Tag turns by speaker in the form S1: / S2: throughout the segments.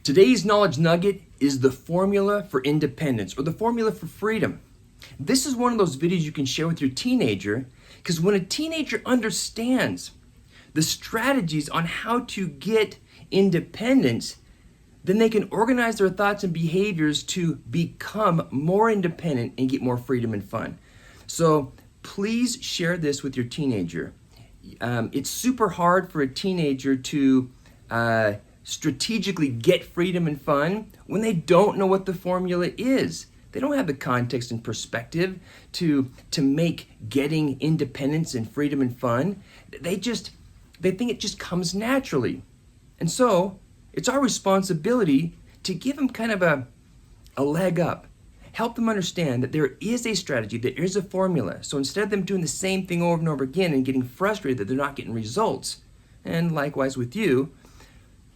S1: Today's knowledge nugget is the formula for independence or the formula for freedom. This is one of those videos you can share with your teenager because when a teenager understands the strategies on how to get independence, then they can organize their thoughts and behaviors to become more independent and get more freedom and fun. So please share this with your teenager. It's super hard for a teenager to strategically get freedom and fun when they don't know what the formula is. They don't have the context and perspective to make getting independence and freedom and fun. They think it just comes naturally. And so it's our responsibility to give them kind of a leg up. Help them understand that there is a strategy, there is a formula. So instead of them doing the same thing over and over again and getting frustrated that they're not getting results, and likewise with you,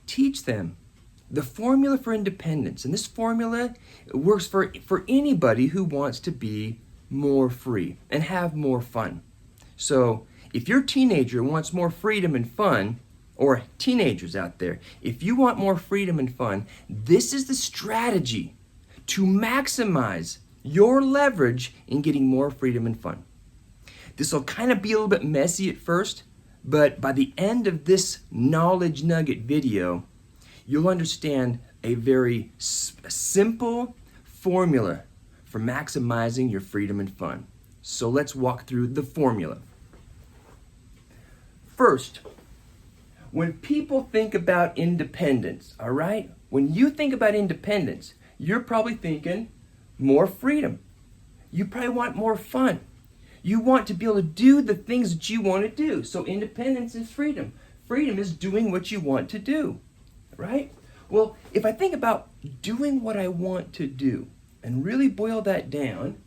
S1: teach them the formula for independence. And this formula works for anybody who wants to be more free and have more fun. So if your teenager wants more freedom and fun, or teenagers out there, if you want more freedom and fun, this is the strategy to maximize your leverage in getting more freedom and fun. This will kind of be a little bit messy at first, but by the end of this knowledge nugget video, you'll understand a very simple formula for maximizing your freedom and fun. So let's walk through the formula. First, when people think about independence, all right? When you think about independence, you're probably thinking more freedom. You probably want more fun. You want to be able to do the things that you want to do. So independence is freedom. Freedom is doing what you want to do, right? Well, if I think about doing what I want to do and really boil that down,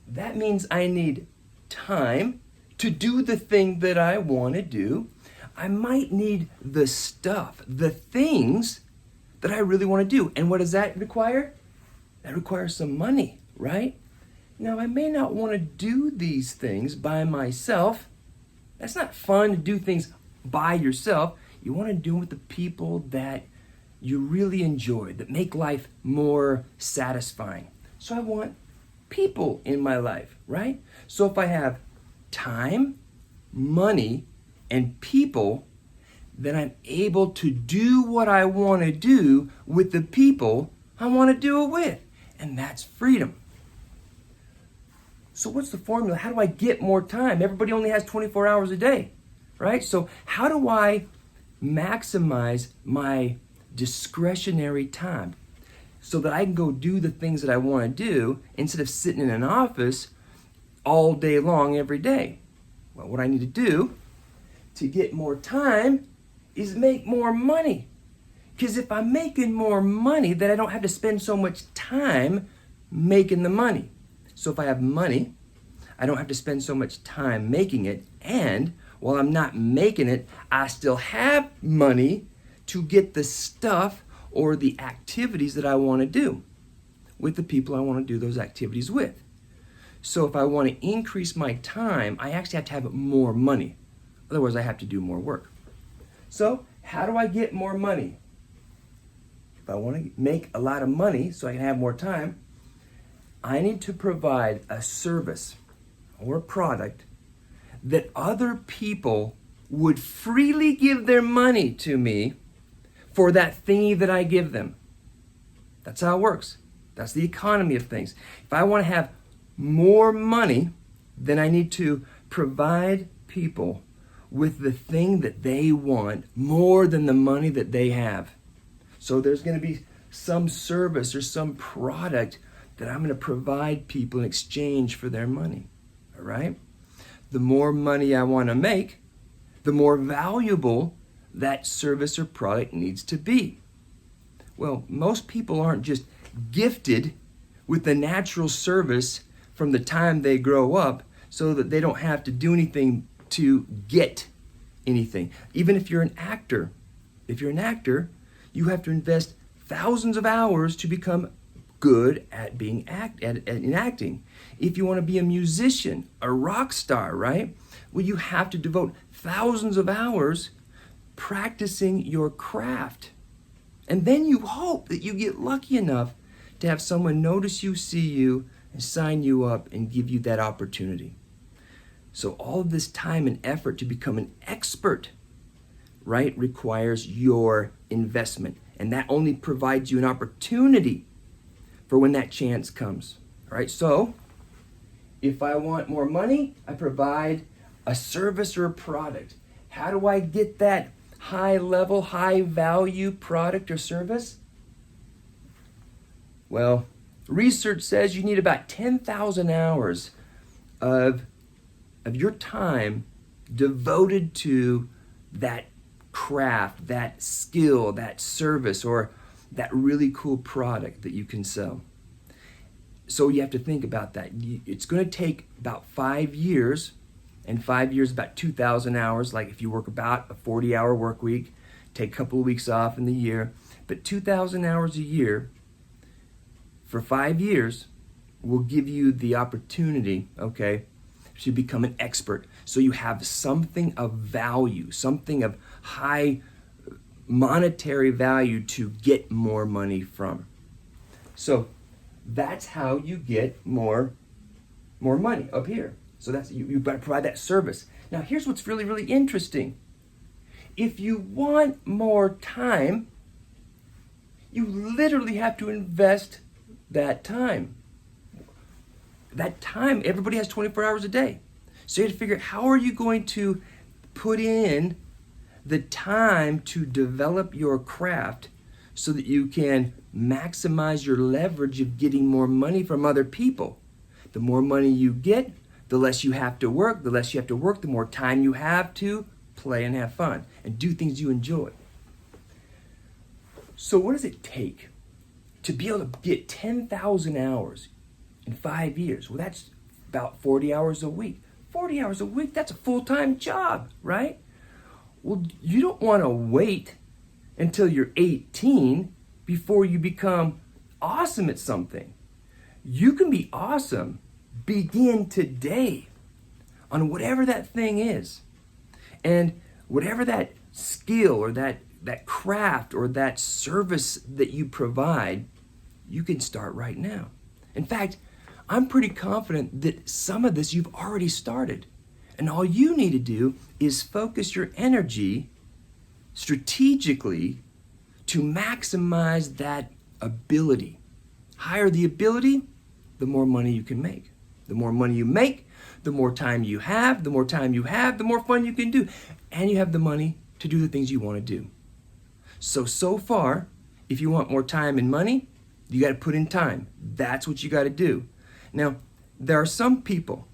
S1: that means I need time to do the thing that I want to do. I might need the stuff, the things that I really want to do. And what does that require? That requires some money, right? Now, I may not want to do these things by myself. That's not fun to do things by yourself. You want to do them with the people that you really enjoy, that make life more satisfying. So I want people in my life, right? So if I have time, money, and people, then I'm able to do what I want to do with the people I want to do it with. And that's freedom. So what's the formula? How do I get more time? Everybody only has 24 hours a day, right? So how do I maximize my discretionary time so that I can go do the things that I want to do instead of sitting in an office all day long every day? Well, what I need to do to get more time is make more money. Because if I'm making more money, then I don't have to spend so much time making the money. So if I have money, I don't have to spend so much time making it. And while I'm not making it, I still have money to get the stuff or the activities that I want to do with the people I want to do those activities with. So if I want to increase my time, I actually have to have more money. Otherwise, I have to do more work. So how do I get more money? If I want to make a lot of money so I can have more time, I need to provide a service or a product that other people would freely give their money to me for that thingy that I give them. That's how it works. That's the economy of things. If I want to have more money, then I need to provide people with the thing that they want more than the money that they have. So there's going to be some service or some product that I'm going to provide people in exchange for their money. All right? The more money I want to make, the more valuable that service or product needs to be. Well, most people aren't just gifted with the natural service from the time they grow up so that they don't have to do anything to get anything. Even if you're an actor, you have to invest thousands of hours to become good at being in acting. If you want to be a musician, a rock star, right? Well, you have to devote thousands of hours practicing your craft. And then you hope that you get lucky enough to have someone notice you, see you, and sign you up and give you that opportunity. So all of this time and effort to become an expert, right, requires your investment. And that only provides you an opportunity for when that chance comes. All right, so if I want more money, I provide a service or a product. How do I get that high level, high value product or service? Well, research says you need about 10,000 hours of your time devoted to that craft, that skill, that service, or that really cool product that you can sell. So you have to think about that. It's going to take about 5 years, and 5 years about 2,000 hours, like if you work about a 40-hour work week, take a couple of weeks off in the year, but 2,000 hours a year for 5 years will give you the opportunity, okay, to become an expert. So you have something of value, something of high monetary value to get more money from. So that's how you get more money up here. So that's you've got to provide that service. Now here's what's really, really interesting. If you want more time, you literally have to invest that time. That time, everybody has 24 hours a day. So you have to figure out, how are you going to put in the time to develop your craft so that you can maximize your leverage of getting more money from other people. The more money you get, the less you have to work. The less you have to work, the more time you have to play and have fun and do things you enjoy. So what does it take to be able to get 10,000 hours in 5 years? Well, that's about 40 hours a week. 40 hours a week, that's a full-time job, right? Well, you don't want to wait until you're 18 before you become awesome at something. You can be awesome. Begin today on whatever that thing is. And whatever that skill or that craft or that service that you provide, you can start right now. In fact, I'm pretty confident that some of this you've already started. And all you need to do is focus your energy strategically to maximize that ability. Higher the ability, the more money you can make. The more money you make, the more time you have. The more time you have, the more fun you can do. And you have the money to do the things you want to do. So far, if you want more time and money, you got to put in time. That's what you got to do. Now, there are some people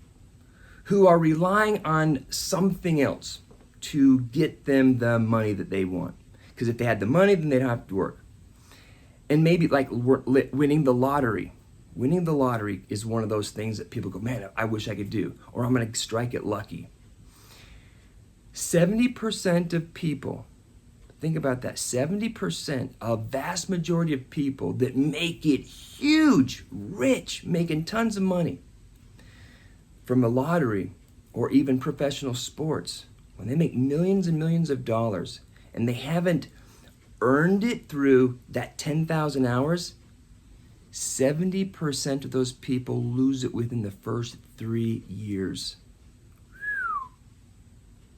S1: who are relying on something else to get them the money that they want. Because if they had the money, then they'd have to work. And maybe like winning the lottery. Winning the lottery is one of those things that people go, man, I wish I could do. Or I'm going to strike it lucky. 70% of people, think about that, 70%, a vast majority of people that make it huge, rich, making tons of money from the lottery or even professional sports, when they make millions and millions of dollars and they haven't earned it through that 10,000 hours, 70% of those people lose it within the first 3 years.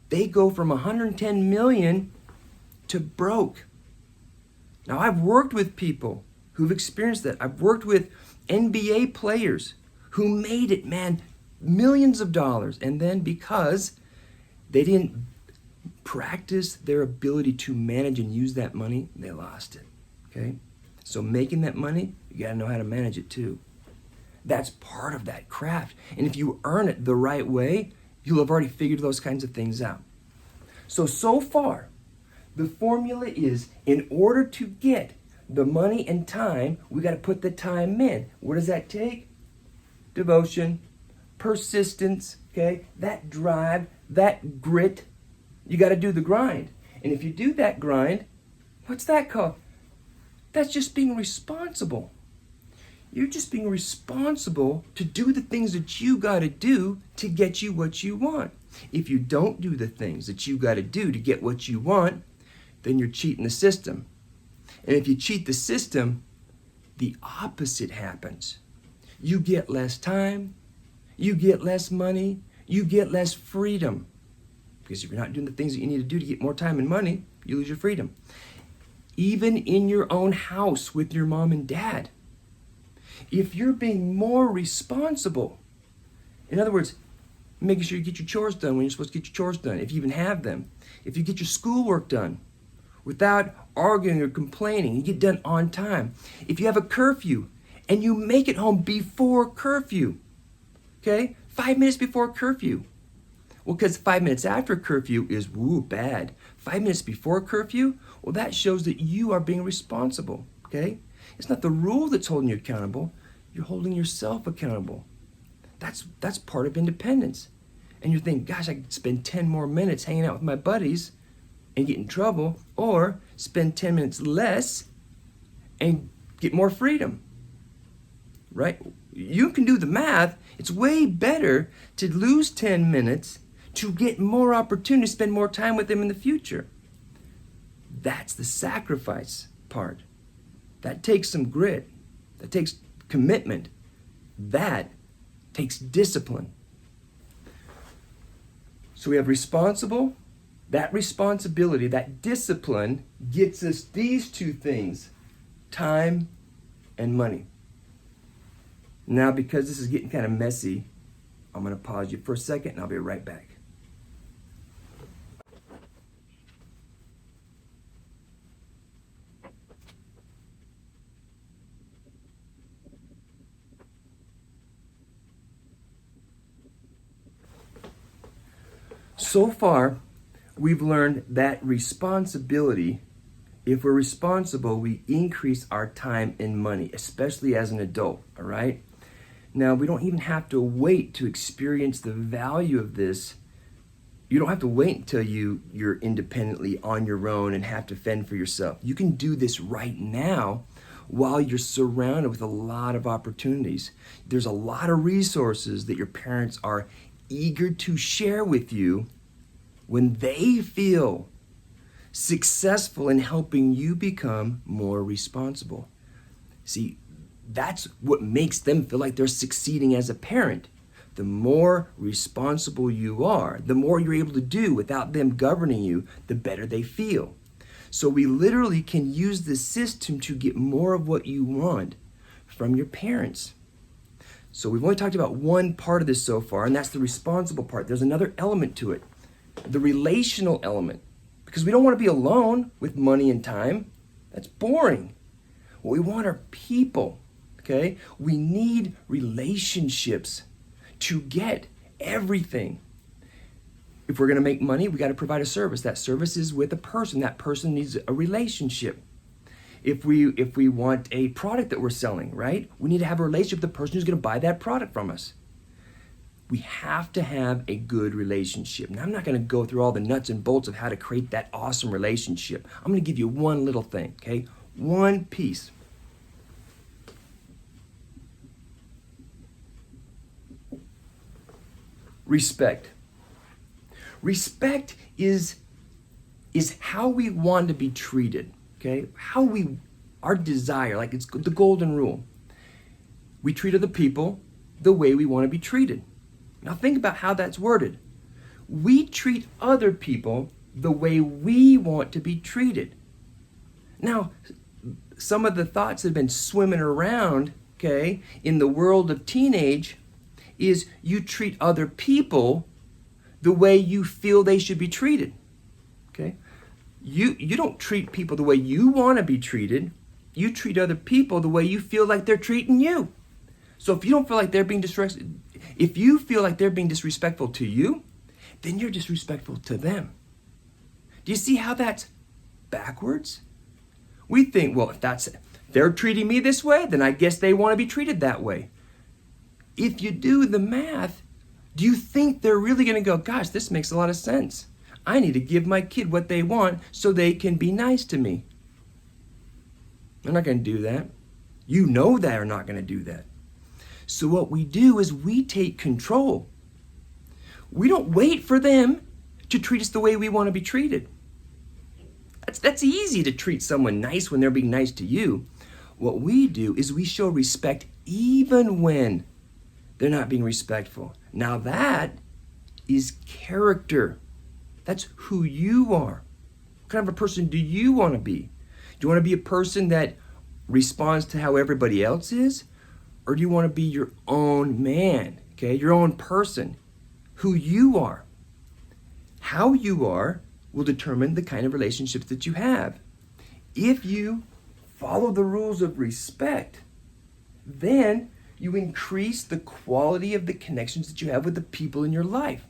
S1: They go from 110 million to broke. Now, I've worked with people who've experienced that. I've worked with NBA players who made it, man, millions of dollars. And then because they didn't practice their ability to manage and use that money, they lost it, okay? So making that money, you gotta know how to manage it too. That's part of that craft. And if you earn it the right way, you'll have already figured those kinds of things out. So far, the formula is, in order to get the money and time, we got to put the time in. What does that take? Devotion, persistence, okay? That drive, that grit. You got to do the grind. And if you do that grind, what's that called? That's just being responsible. You're just being responsible to do the things that you got to do to get you what you want. If you don't do the things that you got to do to get what you want, then you're cheating the system. And if you cheat the system, the opposite happens. You get less time, you get less money, you get less freedom. Because if you're not doing the things that you need to do to get more time and money, you lose your freedom. Even in your own house with your mom and dad, if you're being more responsible, in other words, making sure you get your chores done when you're supposed to get your chores done, if you even have them, if you get your schoolwork done without arguing or complaining, you get done on time, if you have a curfew and you make it home before curfew, okay, 5 minutes before curfew. Well, because 5 minutes after curfew is bad. 5 minutes before curfew, well, that shows that you are being responsible, okay? It's not the rule that's holding you accountable. You're holding yourself accountable. That's part of independence. And you're thinking, gosh, I could spend 10 more minutes hanging out with my buddies and get in trouble, or spend 10 minutes less and get more freedom, right? You can do the math. It's way better to lose 10 minutes to get more opportunity to spend more time with them in the future. That's the sacrifice part. That takes some grit. That takes commitment. That takes discipline. So we have responsible. That responsibility, that discipline gets us these two things, time and money. Now, because this is getting kind of messy, I'm going to pause you for a second and I'll be right back. So far, we've learned that responsibility, if we're responsible, we increase our time and money, especially as an adult, all right? Now, we don't even have to wait to experience the value of this. You don't have to wait until you're independently on your own and have to fend for yourself. You can do this right now while you're surrounded with a lot of opportunities. There's a lot of resources that your parents are eager to share with you when they feel successful in helping you become more responsible. See, that's what makes them feel like they're succeeding as a parent. The more responsible you are, the more you're able to do without them governing you, the better they feel. So we literally can use this system to get more of what you want from your parents. So we've only talked about one part of this so far, and that's the responsible part. There's another element to it, the relational element, because we don't want to be alone with money and time. That's boring. What we want are people, okay? We need relationships to get everything. If we're going to make money, we got to provide a service. That service is with a person. That person needs a relationship. If we want a product that we're selling, right? We need to have a relationship with the person who's going to buy that product from us. We have to have a good relationship. Now, I'm not going to go through all the nuts and bolts of how to create that awesome relationship. I'm going to give you one little thing, okay? One piece. Respect. Respect is how we want to be treated, okay? Our desire, like it's the golden rule. We treat other people the way we want to be treated. Now think about how that's worded. We treat other people the way we want to be treated. Now, some of the thoughts that have been swimming around, okay, in the world of teenage is you treat other people the way you feel they should be treated, okay? You don't treat people the way you want to be treated. You treat other people the way you feel like they're treating you. So if you don't feel like they're being disrespectful, if you feel like they're being disrespectful to you, then you're disrespectful to them. Do you see how that's backwards? We think, well, if they're treating me this way, then I guess they want to be treated that way. If you do the math, do you think they're really going to go, gosh, this makes a lot of sense. I need to give my kid what they want so they can be nice to me. They're not going to do that. You know they're not going to do that. So what we do is we take control. We don't wait for them to treat us the way we want to be treated. That's easy to treat someone nice when they're being nice to you. What we do is we show respect even when they're not being respectful. Now that is character. That's who you are. What kind of a person do you want to be? Do you want to be a person that responds to how everybody else is? Or do you want to be your own man, okay? Your own person, who you are. How you are will determine the kind of relationships that you have. If you follow the rules of respect, then you increase the quality of the connections that you have with the people in your life.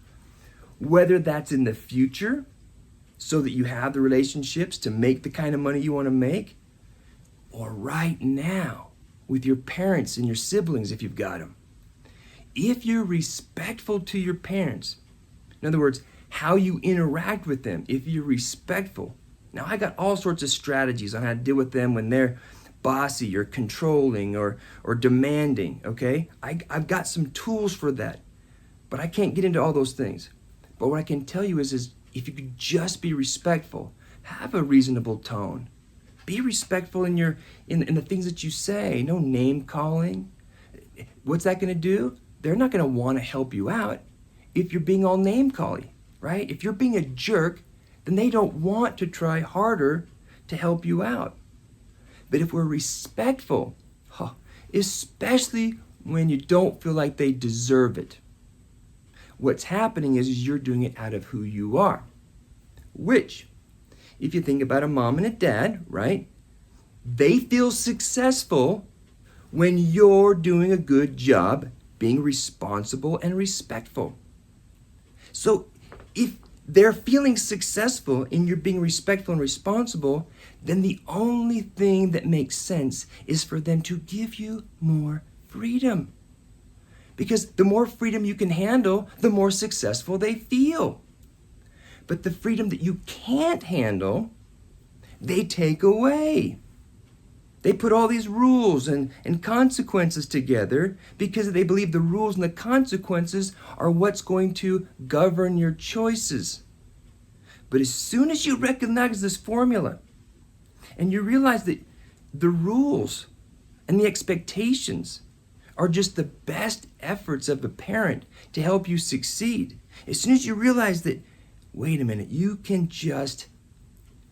S1: Whether that's in the future, so that you have the relationships to make the kind of money you want to make, or right now with your parents and your siblings if you've got them. If you're respectful to your parents, in other words, how you interact with them, if you're respectful. Now, I got all sorts of strategies on how to deal with them when they're bossy or controlling or demanding, okay? I've got some tools for that, but I can't get into all those things. But what I can tell you is if you could just be respectful, have a reasonable tone. Be respectful in the things that you say. No name calling. What's that going to do? They're not going to want to help you out if you're being all name calling, right? If you're being a jerk, then they don't want to try harder to help you out. But if we're respectful, especially when you don't feel like they deserve it, what's happening is you're doing it out of who you are. Which, if you think about a mom and a dad, right? They feel successful when you're doing a good job being responsible and respectful. So if they're feeling successful in your being respectful and responsible, then the only thing that makes sense is for them to give you more freedom. Because the more freedom you can handle, the more successful they feel. But the freedom that you can't handle, they take away. They put all these rules and consequences together because they believe the rules and the consequences are what's going to govern your choices. But as soon as you recognize this formula and you realize that the rules and the expectations are just the best efforts of a parent to help you succeed, as soon as you realize that, wait a minute, you can just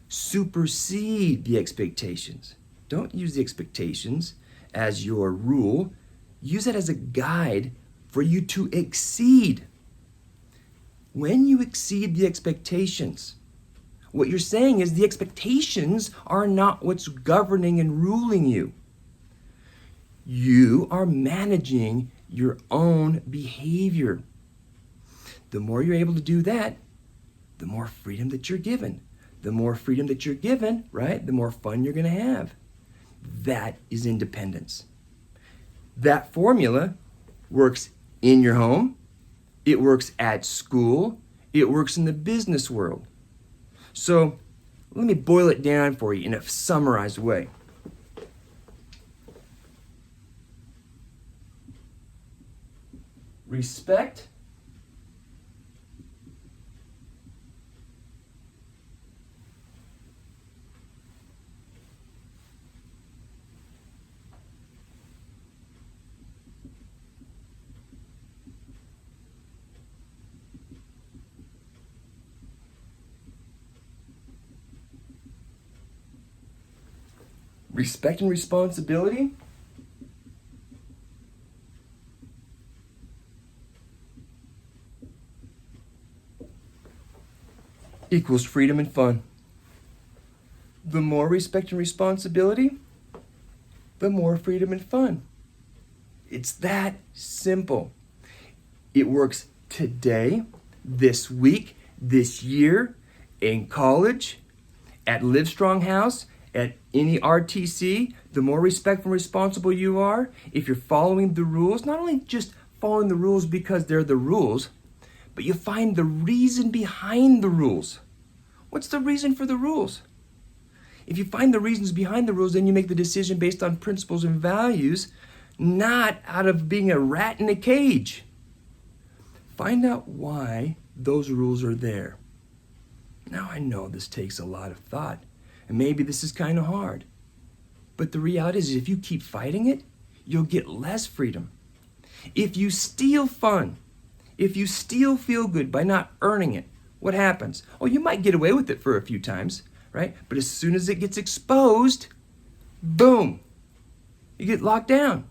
S1: supersede the expectations. Don't use the expectations as your rule. Use it as a guide for you to exceed. When you exceed the expectations, what you're saying is the expectations are not what's governing and ruling you. You are managing your own behavior. The more you're able to do that, the more freedom that you're given. The more freedom that you're given, right, the more fun you're going to have. That is independence. That formula works in your home. It works at school. It works in the business world. So let me boil it down for you in a summarized way. Respect, respect and responsibility equals freedom and fun. The more respect and responsibility, the more freedom and fun. It's that simple. It works today, this week, this year, in college, at Livestrong House, at any RTC. The more respectful and responsible you are, if you're following the rules, not only just following the rules because they're the rules, but you find the reason behind the rules. What's the reason for the rules? If you find the reasons behind the rules, then you make the decision based on principles and values, not out of being a rat in a cage. Find out why those rules are there. Now I know this takes a lot of thought, And maybe this is kind of hard. But the reality is, if you keep fighting it, you'll get less freedom. If you steal fun, if you steal feel good by not earning it, what happens? Oh, you might get away with it for a few times, right? But as soon as it gets exposed, boom, you get locked down.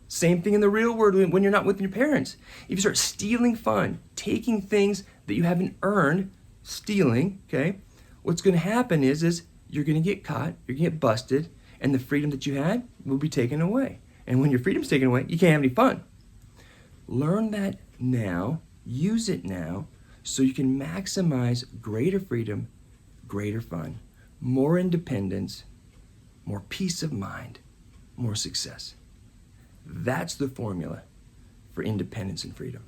S1: Same thing in the real world when you're not with your parents. If you start stealing fun, taking things that you haven't earned, stealing, okay, what's going to happen is you're going to get caught, you're going to get busted, and the freedom that you had will be taken away. And when your freedom's taken away, you can't have any fun. Learn that now, use it now, so you can maximize greater freedom, greater fun, more independence, more peace of mind, more success. That's the formula for independence and freedom.